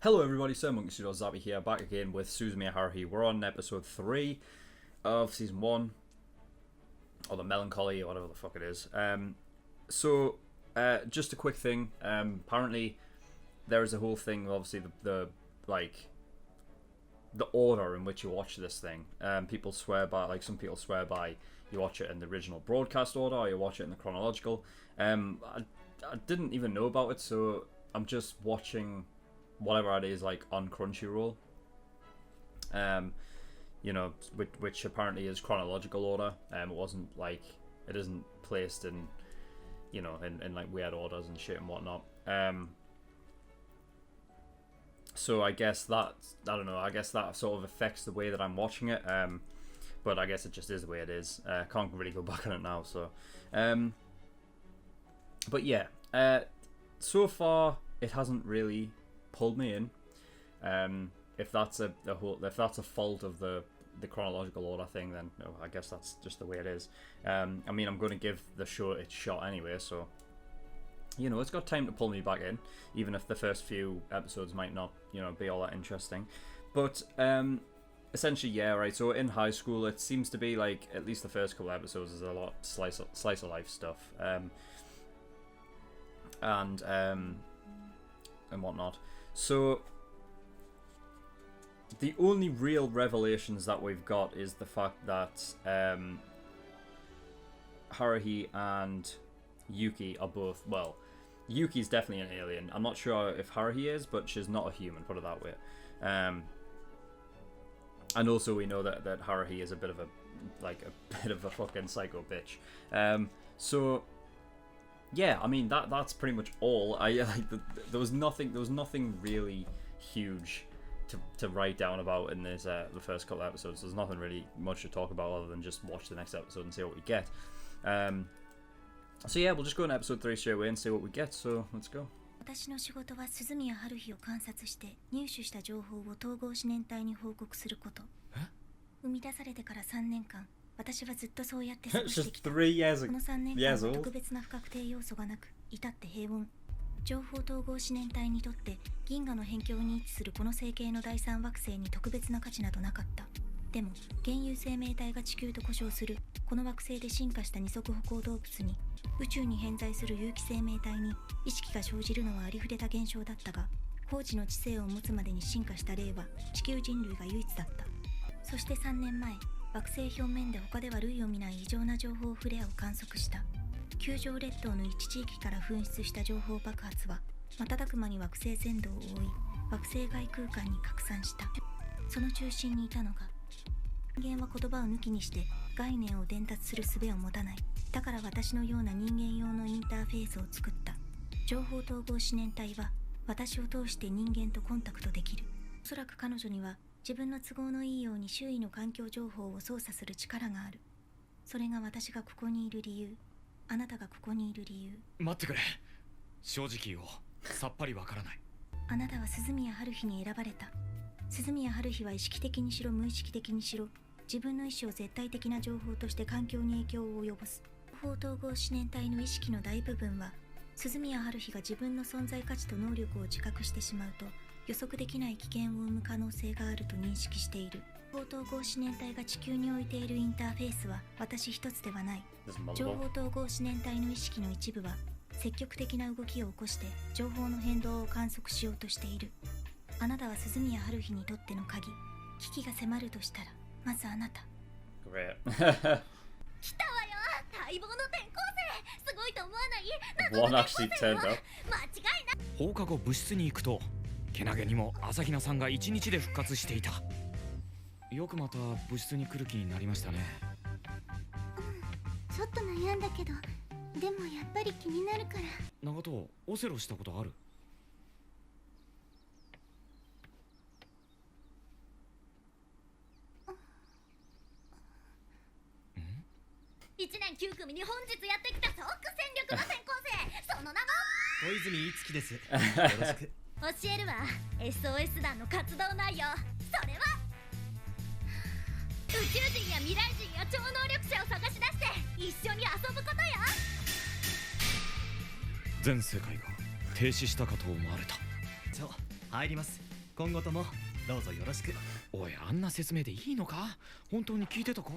Hello everybody, SirMonkeySuit here, back again with Suzumiya Haruhi. We're on episode 3 of season 1, or the Melancholy, or whatever the fuck it is. Just a quick thing, apparently there is a whole thing, obviously the order in which you watch this thing. People swear by, some people swear by you watch it in the original broadcast order, or you watch it in the chronological. I didn't even know about it, so I'm just watching whatever it is on Crunchyroll, which apparently is chronological order. It wasn't it isn't placed in in weird orders and shit and whatnot. So I guess that, I don't know, I guess that sort of affects the way that I'm watching it. But I guess it just is the way it is. Can't really go back on it now. So, but yeah, so far it hasn't really pulled me in. If that's a fault of the chronological order thing, then no, I guess that's just the way it is. I mean, I'm going to give the show its shot anyway, so it's got time to pull me back in, even if the first few episodes might not be all that interesting. But essentially, yeah, right. So in high school, it seems to be at least the first couple of episodes is a lot slice of life stuff, and whatnot. So the only real revelations that we've got is the fact that Haruhi and Yuki are both, well, Yuki's definitely an alien. I'm not sure if Haruhi is, but she's not a human, put it that way. And also we know that Haruhi is a bit of a fucking psycho bitch. So yeah, I mean that's pretty much all. There was nothing really huge to write down about in this the first couple of episodes. There's nothing really much to talk about other than just watch the next episode and see what we get. So yeah, we'll just go into episode 3 straight away and see what we get. So let's go. 私の仕事は鈴宮春日を観察して入手した情報を統合思念体に報告すること。生み出されてから3年間、私はずっとそうやって過ごしてきた。この3年間は特別な不確定要素がなく、至って平穏。情報統合思念体にとって銀河の辺境に位置するこの星系の第三惑星に特別な価値などなかった。でも原有生命体が地球と呼称するこの惑星で進化した二足歩行動物に宇宙に偏在する有機生命体に意識が生じるのはありふれた現象だったが、高知の知性を持つまでに進化した例は地球人類が唯一だった。そして3年前、惑星表面で他では類を見ない異常な情報フレアを観測した。球状列島の一地域から噴出した情報爆発は瞬く間に惑星全土を覆い、惑星外空間に拡散した。その中心にいたのが、人間は言葉を抜きにして概念を伝達する術を持たない。だから私のような人間用のインターフェースを作った。情報統合思念体は私を通して人間とコンタクトできる。おそらく彼女には自分の都合のいいように周囲の環境情報を操作する力がある。それが私がここにいる理由。あなたがここにいる理由。待ってくれ。正直言おう。さっぱりわからない。あなたは鈴宮春日に選ばれた。鈴宮春日は意識的にしろ無意識的にしろ、自分の意思を絶対的な情報として環境に影響を及ぼす。情報統合思念体の意識の大部分は、鈴宮春日が自分の存在価値と能力を自覚してしまうと、予測できない危険を生む可能性があると認識している。情報統合思念体が地球に置いているインターフェースは私一つではない。情報統合思念体の意識の一部は、積極的な動きを起こして情報の変動を観測しようとしている。あなたは鈴宮春日にとっての鍵。危機が迫るとしたら、まずあなた。Great. 来たわよ、待望の転校生。すごいと思わない？謎の転校生は間違いない。放課後部室に行くと、けなげにも朝比奈さんが1日で復活していた。よくまた部室に来る気になりましたね。ちょっと悩んだけど、でもやっぱり気になるから。長戸、オセロしたことある？1年9組に本日やってきた即戦力の転校生、その名も小泉いつきです。よろしく。教えるわ。 SOS 団の活動内容、それは宇宙人や未来人や超能力者を探し出して一緒に遊ぶことよ。全世界が停止したかと思われた。入ります。今後ともどうぞよろしく。おい、あんな説明でいいのか？本当に聞いてたか？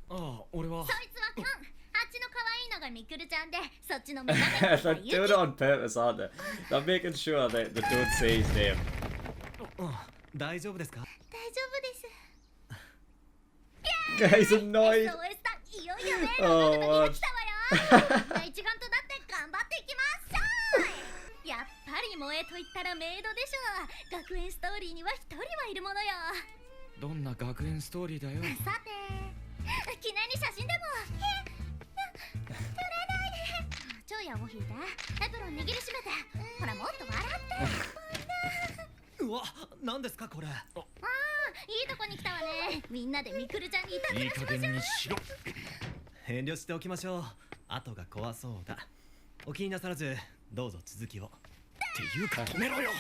ああ、俺は。そいつはキョン。あっちの可愛いのがミクルちゃんで、そっちのメガネ They're doing it on purpose, aren't they? They're making sure that they don't say his name. 大丈夫ですか？大丈夫です。He's annoyed. SOS さん、いよいよね、Oh, ロボットが来たわよ。一丸となって頑張っていきましょう。やっぱり萌えと言ったらメイドでしょ。学園ストーリーには一人はいるものよ。どんな学園ストーリーだよ。さて、記念に写真でも。撮れないで。超やを引いて、エプロン握りしめて。ほら、もっと笑って。うわ、何ですかこれ。いいとこに来たわね。みんなでミクルちゃんにいたずいいらしましょう。加減にしろ。遠慮しておきましょう。後が怖そうだ。お気になさらずどうぞ続きを。っていうか止めろよ。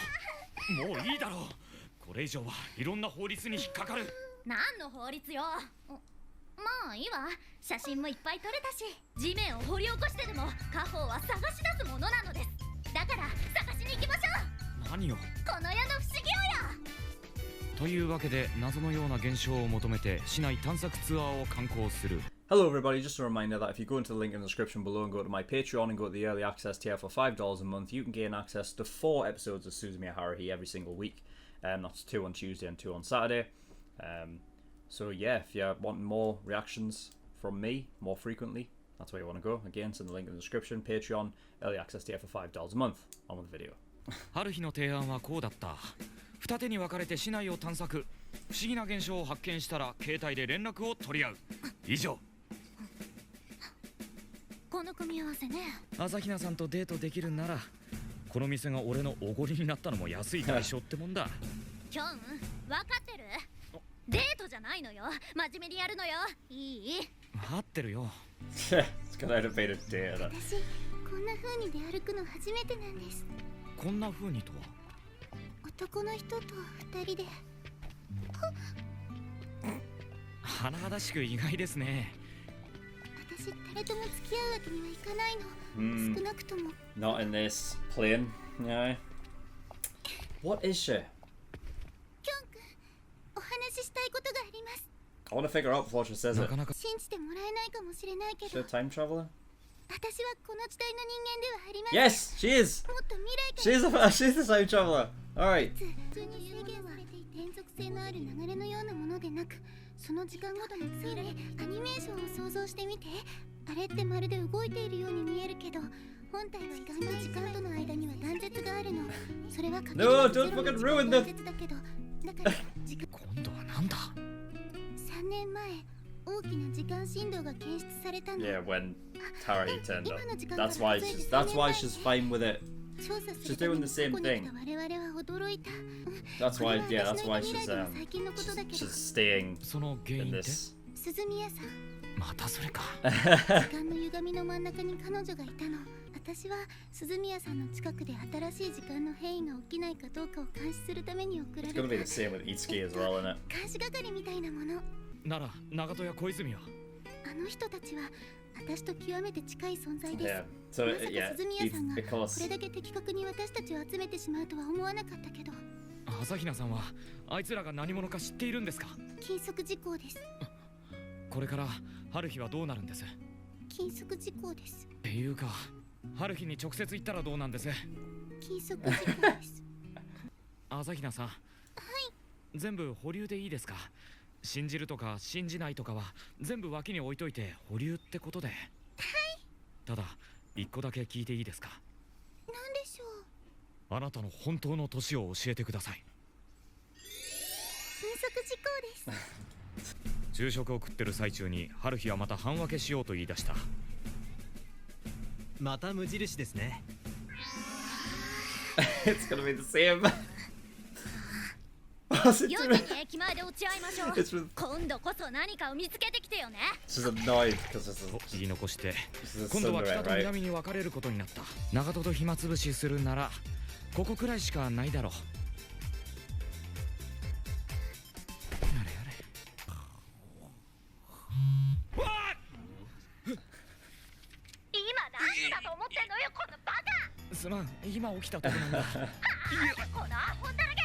もういいだろう。これ以上はいろんな法律に引っかかる。何の法律よ。まあいいわ。写真もいっぱい撮れたし、地面を掘り起こしてでも家宝は探し出すものなのです。だから探しに行きましょう。何を？この世の不思議をよ。というわけで謎のような現象を求めて市内探索ツアーを観光する。Hello everybody, just a reminder that if you go into the link in the description below and go to my Patreon and go to the early access tier for $5 a month, you can gain access to 4 episodes of Suzumiya Haruhi every single week. That's 2 on Tuesday and 2 on Saturday. So yeah, if you're wanting more reactions from me more frequently, that's where you want to go. Again, send the link in the description, Patreon, early access tier for $5 a month. On with the video. 春日の提案はこうだった。二手に分かれて市内を探索。不思議な現象を発見したら携帯で連絡を取り合う。以上。この組み合わせね。朝比奈さんとデートできるなら、この店が俺のおごりになったのも安い代償ってもんだ。キョン、分かってる？デートじゃないのよ。真面目にやるのよ。いい？分かってるよ。It's gonna have been a day. 私、こんな風に出歩くの初めてなんです。こんな風にとは？男の人と二人で。甚だしく意外ですね。私、誰とも付き合うわけにはいかないの。少なくとも。Not in this plane, no. What is she? キョン君、お話ししたいことがあります。I want to figure out before she says な it. かなか。信じてもらえないかもしれないけ Is ど、 she a time traveler? 私はこの時代の人間ではありません。 Yes, she is. もっと未来から She's the time traveler. Alright. 普通に制限は連続性のある流れのようなものでなく、その時間ごとに推理、アニメーションを想像してみて。あれってまるで動いているように見えるけど、本体は時間との間には断絶があるの。それは確 No, 実に don't ゼロ fucking の ruin 断 the... 絶だけど、だから時間今度はなんだ3年前、大きな時間振動が検出されたの。 Yeah, when Haruhi turned 今 up. の時間から That's why 数えて she's 3 that's why 年 she's fine with it. 調査す she's るため doing に the same ここに thing. 来た我々は驚いた。 That's why, これ yeah, は that's 私の why 未来 she's での最近のことだけど、 she's staying その原 in 因って？ this. 鈴宮さん、またそれか。時間の歪みの真ん中に彼女がいたの。私は鈴宮さんの近くで新しい時間の変異が起きないかどうかを監視するために送ら It's れ gonna た be the same with Itsuki as well, isn't it? 監視係みたいなもの。なら長門や小泉は？あの人たちは私と極めて近い存在です。 Yeah. So まさか yeah, 鈴宮さんがこ because れだけ的確に私たちを集めてしまうとは思わなかったけど。朝比奈さんはあいつらが何者か知っているんですか？禁則事項です。これから春日はどうなるんです？っ禁則事項です。ていうか春日に直接言ったらどうなんです？禁則事項です。朝比奈さん、全部保留でいいですか？信じるとか信じないとかは全部脇に置いといて保留ってことで。ただ一個だけ聞いていいですか？何でしょう。あなたの本当の年を教えてください。禁則事項です。昼食を食ってる最中に春日はまた半分けしようと言い出した。また無印ですね。it's gonna be the same. 4時に駅前で落ち合いましょう。 It's with- 今度こそ何かを見つけてきてよね。 She's annoyed because this と is 言い残して this is 今度は Tsundere, 北と right? 南に分かれることになった。長門と暇つぶしするならここくらいしかないだろう。やれやれ。今何だと思ってんのよ、このバカ。すまん、今起きたとこなんだ。このアホだらけ。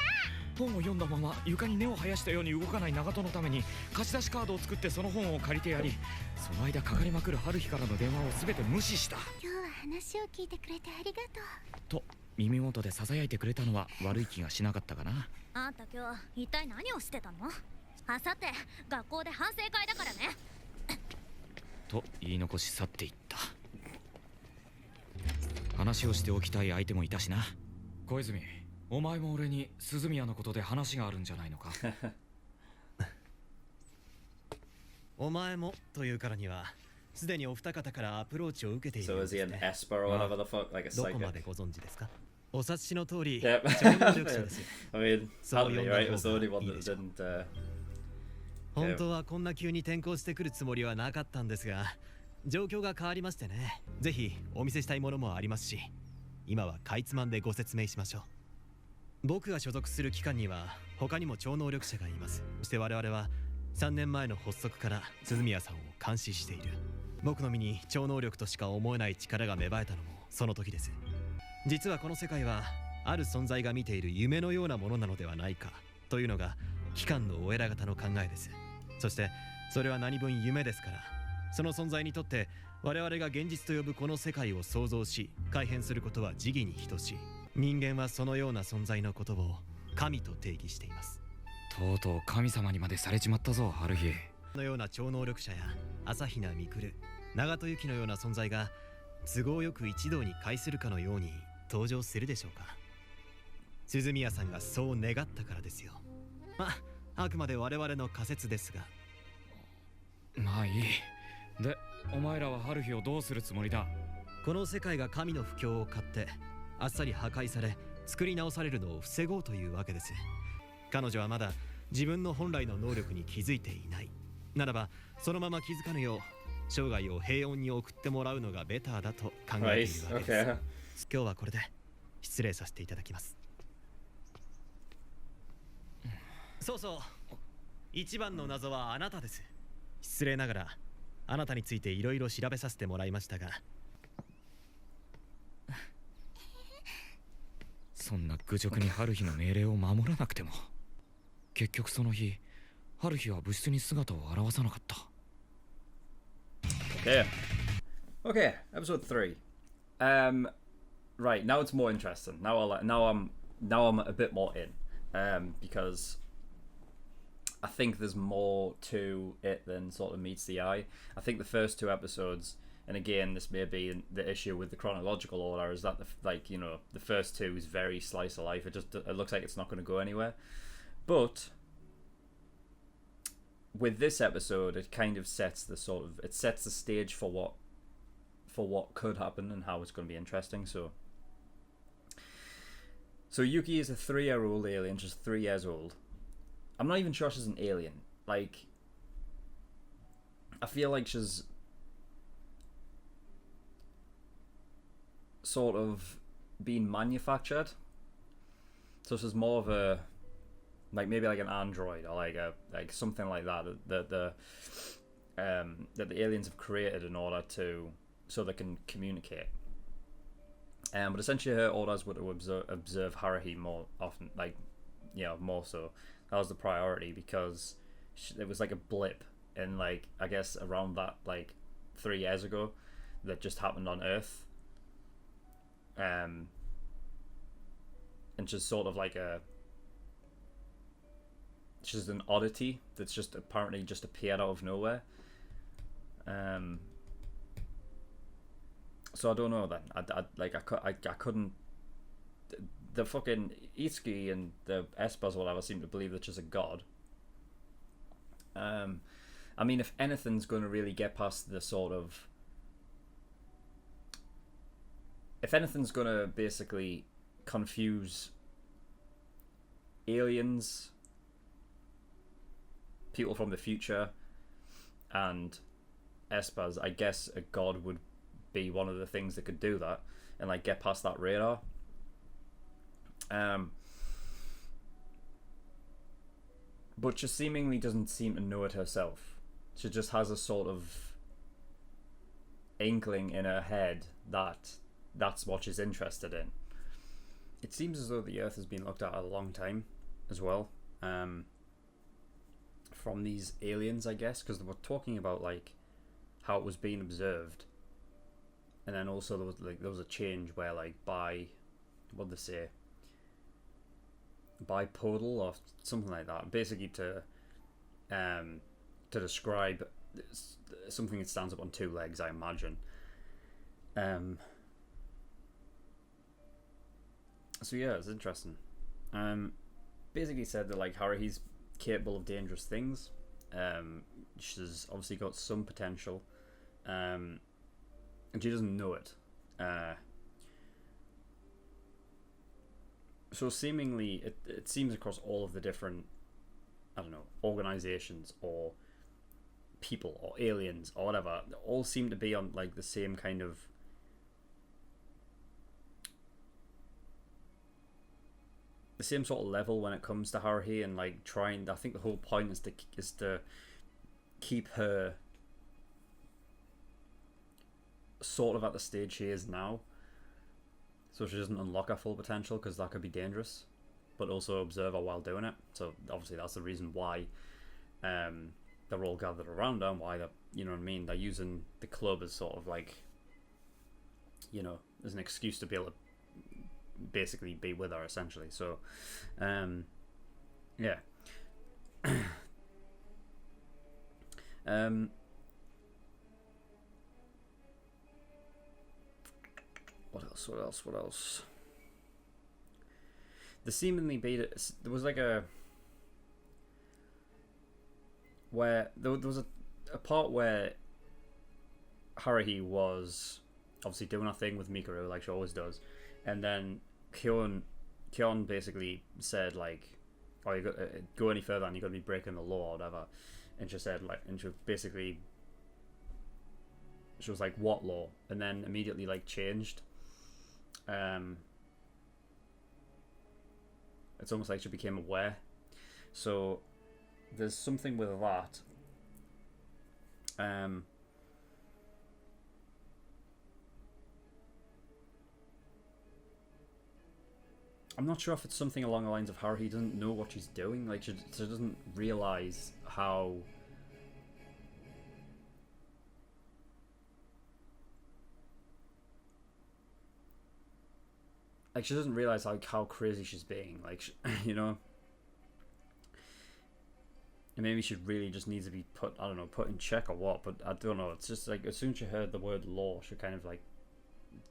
本を読んだまま床に根を生やしたように動かない長門のために貸し出しカードを作ってその本を借りてやり、その間かかりまくる春日からの電話を全て無視した。今日は話を聞いてくれてありがとう。と耳元で囁いてくれたのは悪い気がしなかったかな。あんた今日一体何をしてたの？あさって学校で反省会だからね。と言い残し去っていった。話をしておきたい相手もいたしな。小泉、お前も俺に鈴宮のことで話があるんじゃないのか？お前もというからにはすでにお二方からアプローチを受けている So ん is で he す an ね。Esper or whatever the fuck, like a どこ psychic? までご存知ですか？お察しの通り、 Yep. 超能力者ですよ。 I mean, So Haruhi, you're right? not Was the only one over. that didn't. 本当はこんな急に転校してくるつもりはなかったんですが、状況が変わりましてね。ぜひお見せしたいものもありますし、今はかいつまんでご説明しましょう。僕が所属する機関には他にも超能力者がいます。そして我々は3年前の発足から鈴宮さんを監視している。僕の身に超能力としか思えない力が芽生えたのもその時です。実はこの世界はある存在が見ている夢のようなものなのではないかというのが機関のお偉方の考えです。そしてそれは何分夢ですから、その存在にとって我々が現実と呼ぶこの世界を創造し改変することは時義に等しい。人間はそのような存在のことを神と定義しています。とうとう神様にまでされちまったぞ、春日。このような超能力者や朝比奈未来、長門由紀のような存在が都合よく一堂に会するかのように登場するでしょうか。鈴宮さんがそう願ったからですよ。あくまで我々の仮説ですが。まあいい。で、お前らは春日をどうするつもりだ？この世界が神の不況を買ってあっさり破壊され作り直されるのを防ごうというわけです。彼女はまだ自分の本来の能力に気づいていない。ならばそのまま気づかぬよう生涯を平穏に送ってもらうのがベターだと考えているわけです。今日はこれで失礼させていただきます。そうそう、一番の謎はあなたです。失礼ながらあなたについていろいろ調べさせてもらいましたが、そんな愚直に春日の命令を守らなくても。結局その日、春日は部室に姿を現さなかった。Okay. Okay, episode 3. Right, now it's more interesting. Now I'm a bit more in. Because I think there's more to it than sort of meets the eye. I think the first 2 episodes, and again, this may be the issue with the chronological order, is that the first 2 is very slice of life. It looks like it's not going to go anywhere. But with this episode, it kind of sets the stage for what could happen and how it's going to be interesting. So Yuki is a 3-year-old alien, just 3 years old. I'm not even sure she's an alien. Like, I feel like she's sort of being manufactured. So she's more of a, like, maybe like an android or like something like that that the aliens have created in order so they can communicate. But essentially her orders were to observe Haruhi more often, more so. That was the priority because it was like a blip in, like, I guess around that, like, 3 years ago that just happened on Earth. And she's sort of like she's an oddity that's just apparently just appeared out of nowhere. So I don't know then. I couldn't. The fucking Itsuki and the Espers or whatever seem to believe that she's a god. I mean, if anything's going to really get past the sort of, if anything's going to basically confuse aliens, people from the future, and Espers, I guess a god would be one of the things that could do that and, like, get past that radar. But she seemingly doesn't seem to know it herself. She just has a sort of inkling in her head that that's what she's interested in. It seems as though the Earth has been looked at a long time. as well, from these aliens, I guess, because they were talking about like how it was being observed, and then also there was a change where like by what they say, bipodal or something like that, basically to describe something that stands up on two legs, I imagine. So yeah, it's interesting. Basically said that like Haruhi's capable of dangerous things. She's obviously got some potential, and she doesn't know it. So seemingly, it seems across all of the different, I don't know, organizations or people or aliens or whatever, they all seem to be on like the same kind of the same sort of level when it comes to Haruhi, and like trying. I think the whole point is to keep her sort of at the stage she is now, so she doesn't unlock her full potential, because that could be dangerous, but also observe her while doing it. So obviously that's the reason why they're all gathered around her, and why they're, you know what I mean, they're using the club as sort of like, you know, as an excuse to be able to basically be with her, essentially. So yeah. What else? There seemingly there was like a where there was a part where Haruhi was obviously doing a thing with Mikuru like she always does, and then Kyon basically said like, "Oh, you got go any further and you're gonna be breaking the law or whatever," and she said like, and she was like, "What law?" And then immediately like changed. It's almost like she became aware. So there's something with that. I'm not sure if it's something along the lines of Haruhi doesn't know what she's doing. Like she doesn't realize how she doesn't realize like how crazy she's being. Like you know. And maybe she really just needs to be put in check or what, but I don't know. It's just like as soon as she heard the word law, she kind of like,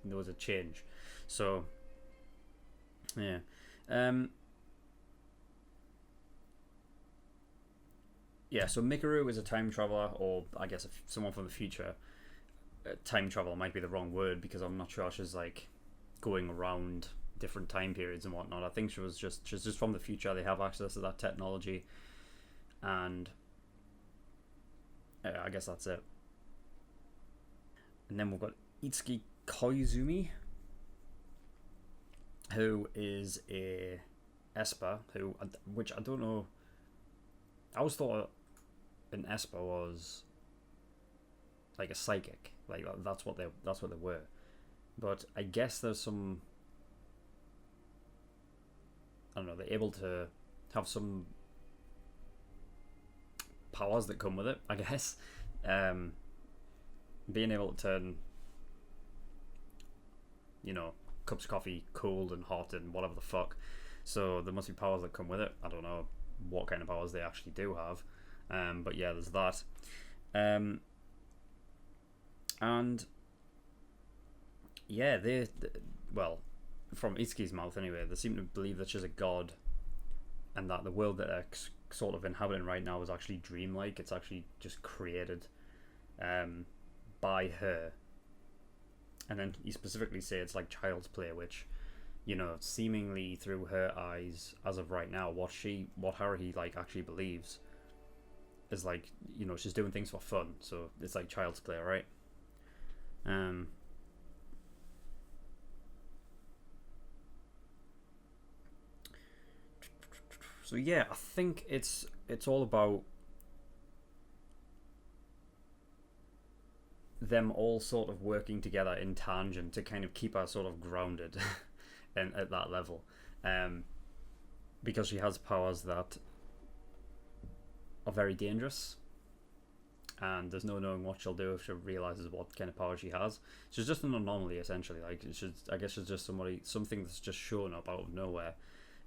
there was a change. So yeah. Yeah, so Mikuru is a time traveler, or I guess someone from the future. Time traveler might be the wrong word, because I'm not sure she's like going around different time periods and whatnot. I think she's just from the future. They have access to that technology, and I guess that's it. And then we've got Itsuki Koizumi, who is a Esper, which I don't know. I always thought an Esper was like a psychic, like that's what they were. But I guess there's some, I don't know, they're able to have some powers that come with it, I guess. Being able to turn, you know, cups of coffee cold and hot and whatever the fuck. So there must be powers that come with it. I don't know what kind of powers they actually do have. But yeah, there's that. And yeah, well, from Itsuki's mouth anyway, they seem to believe that she's a god, and that the world that they're sort of inhabiting right now is actually dreamlike. It's actually just created by her. And then you specifically say it's like child's play, which, you know, seemingly through her eyes, as of right now, what Haruhi like actually believes is like, you know, she's doing things for fun, so it's like child's play, right? So yeah, I think it's all about them all sort of working together in tangent to kind of keep us sort of grounded and at that level. because she has powers that are very dangerous, and there's no knowing what she'll do if she realizes what kind of power she has. She's just an anomaly, essentially. Like, I guess she's just something that's just shown up out of nowhere,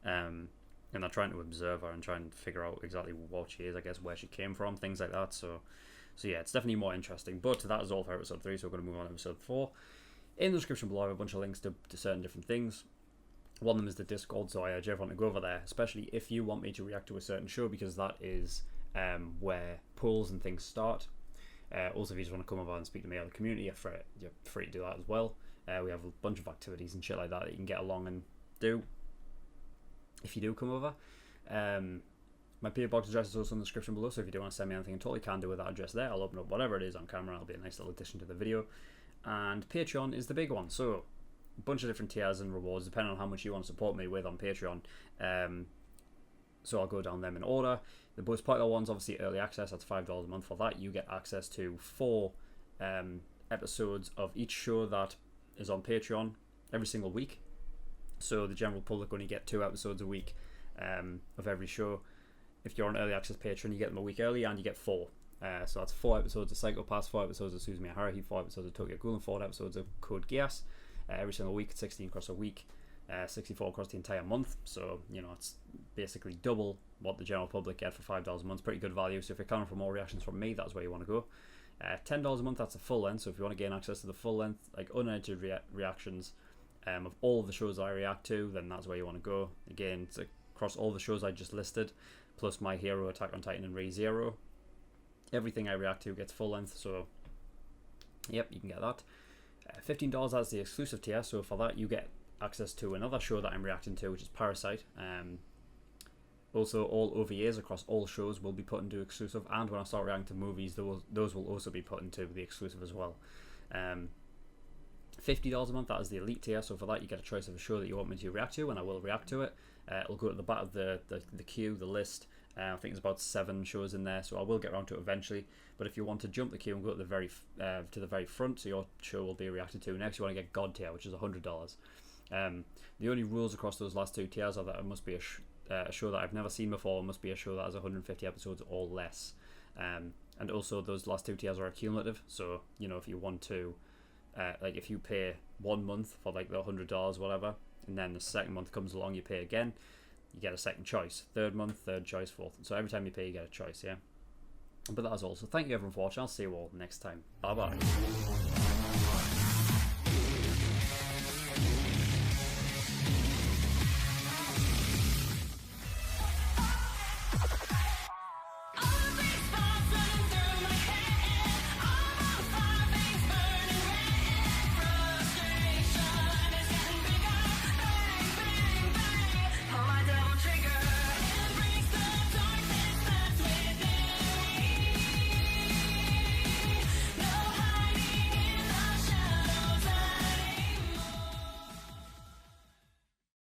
and they're trying to observe her and try and figure out exactly what she is, I guess, where she came from, things like that. So yeah, it's definitely more interesting. But that is all for episode 3, so we're going to move on to episode 4. In the description below, I have a bunch of links to certain different things. One of them is the Discord, so I urge everyone to go over there, especially if you want me to react to a certain show, because that is where polls and things start. Also, if you just want to come over and speak to me out of the community, you're free to do that as well. We have a bunch of activities and shit like that you can get along and do if you do come over. My PO box address is also in the description below, so if you do want to send me anything at all, you can do with that address there. I'll open up whatever it is on camera. It'll be a nice little addition to the video. And Patreon is the big one, so a bunch of different tiers and rewards depending on how much you want to support me with on Patreon. So I'll go down them in order. The most popular one's obviously early access. That's $5 a month. For that, you get access to 4 episodes of each show that is on Patreon every single week. So the general public only get 2 episodes a week of every show. If you're on early access Patreon, you get them a week early, and you get 4. So that's 4 episodes of Psychopaths, 4 episodes of Suzumiya Haruhi, 4 episodes of Tokyo Ghoul, and 4 episodes of Code Geass. Every single week, 16 across a week, 64 across the entire month. So, you know, it's basically double what the general public get for $5 a month. Pretty good value. So if you're counting for more reactions from me, that's where you want to go. $10 a month, that's a full length. So if you want to gain access to the full length, like unedited reactions of all of the shows I react to, then that's where you want to go. Again, it's across all the shows I just listed, plus My Hero, Attack on Titan, and Re:Zero. Everything I react to gets full length. So, yep, you can get that. $15, that's the exclusive tier, so for that you get access to another show that I'm reacting to, which is Parasite. Also, all OVAs across all shows will be put into exclusive, and when I start reacting to movies, those will also be put into the exclusive as well. $50 a month, that is the elite tier, so for that you get a choice of a show that you want me to react to, and I will react to it. It'll go at the back of the queue, the list. I think there's about 7 shows in there, so I will get around to it eventually. But if you want to jump the queue and go to the very front, so your show will be reacted to next, you want to get God tier, which is $100. The only rules across those last 2 tiers are that it must be a show that I've never seen before, it must be a show that has 150 episodes or less. And also those last 2 tiers are accumulative, so you know, if you want to, like if you pay 1 month for like the $100 whatever, and then the second month comes along, you pay again, you get a second choice. 3rd month, 3rd choice, 4th. So every time you pay, you get a choice, yeah. But that is all. So thank you everyone for watching. I'll see you all next time. Bye bye.